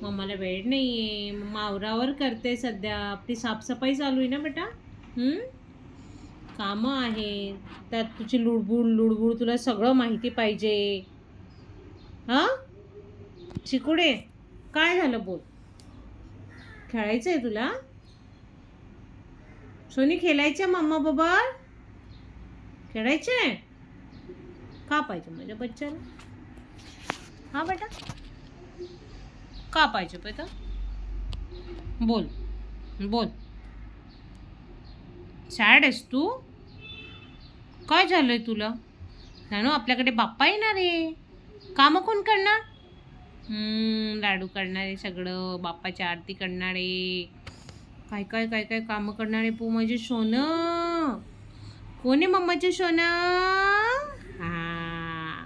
मम्माला वेळ नाही आहे. मम्मा आवरावर करते सध्या. आपली साफसफाई चालू आहे ना बेटा. कामं आहेत. त्यात तुझी लुडबुड लुडबुड, तुला सगळं माहिती पाहिजे. हां चिकुडे, काय झालं बोल. खेळायचं आहे तुला? सोनी खेळायचं मम्मा बरोबर? खेळायचं आहे? का पाहिजे माझ्या बच्चाला? हा बेटा, का पाहिजे बेटा? बोल बोल. सॅड आहेस तू? काय झालंय तुला? नानू, आपल्याकडे बाप्पा येणार आहे. कामं कोण करणार? लाडू करणारे, सगळं बाप्पाची आरती करणारे, काय काय काय काय कामं करणारे. पू माझे सोनं. कोण आहे मम्माचे सोनं? हा,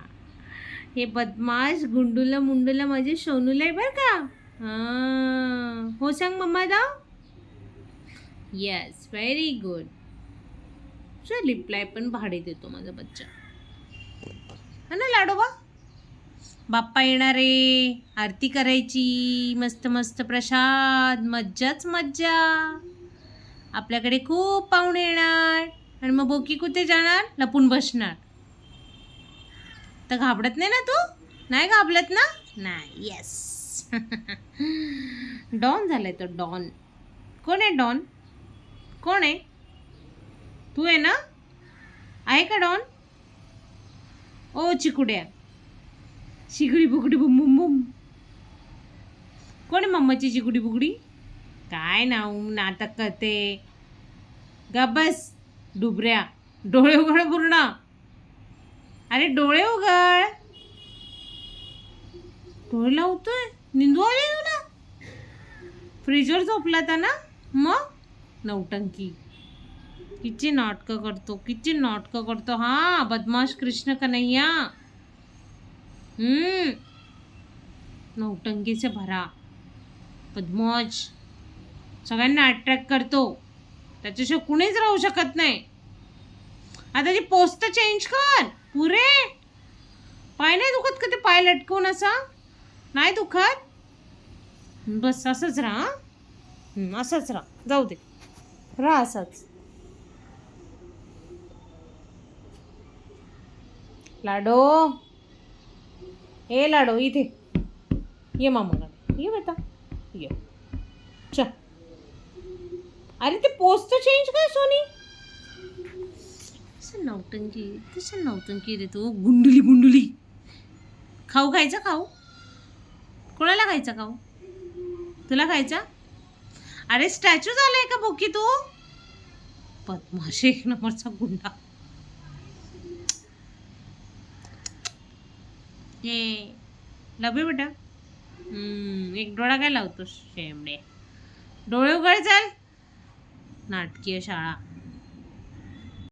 हे बदमाश गुंडूला मुंडूला माझे सोनूला आहे बरं का. हो सांग मम्मा दा. Yes, very good. चल रिप्लाय पण भाडे देतो माझा बच्चा. हा ना लाडोबा? बाप्पा येणारे, आरती करायची, मस्त मस्त प्रसाद, मज्जाच मज्जा. आपल्याकडे खूप पाहुणे येणार आणि मग बोकी कुठे जाणार? लपून बसणार. तर घाबरत नाही ना तू? नाही घाबरत ना? नाही. येस. डॉन झालाय तो, डॉन. कोण आहे डॉन? कोण आहे? तू आहे ना? आहे का डॉन? ओ चिकुड्या, शिगडी बुगडी बुम बुम बुम. कोण आहे मम्माची चिकुडी बुगडी? काय नाव नाटक करते. गबस डुबऱ्या, डोळे उघड पूर्ण. अरे डोळे उघड. डोळे लावतोय, निंदू आले तुला? फ्रीजवर झोपला था ना मग? नौटंकी. किती नाटकं करतो, किती नाटकं करतो हा बदमाश कृष्ण कन्हैया. नौटंकीचे भरा, बदमाश, सगळ्यांना अट्रॅक्ट करतो. त्याच्याशिवाय कुणीच राहू शकत नाही. आता ती पोस्ट चेंज कर पुरे. पाय नाही दुखत का ते पाय लटकवून असा? नाही दुखत? बस असंच राहा. असंच राहा, जाऊ दे, राहा असंच. लाडो, ए लाडो इथे ये मामाकडे, ये बेटा ये. च अरे ते पोस्ट चेंज कर सोनी. कसं नौटंकी रे तू, गुंडुली गुंडुली. खाऊ खायचा? खाऊ कोणाला खायचा? खाऊ तुला खायचा? अरे स्टॅच्यू झालाय का बोकी तू? बदमाश, एक नंबरचा गुंडा. ये लबे बेटा. एक डोळा काय लावतो शेमडे? डोळे उघड, चल. नाटकीय शाळा.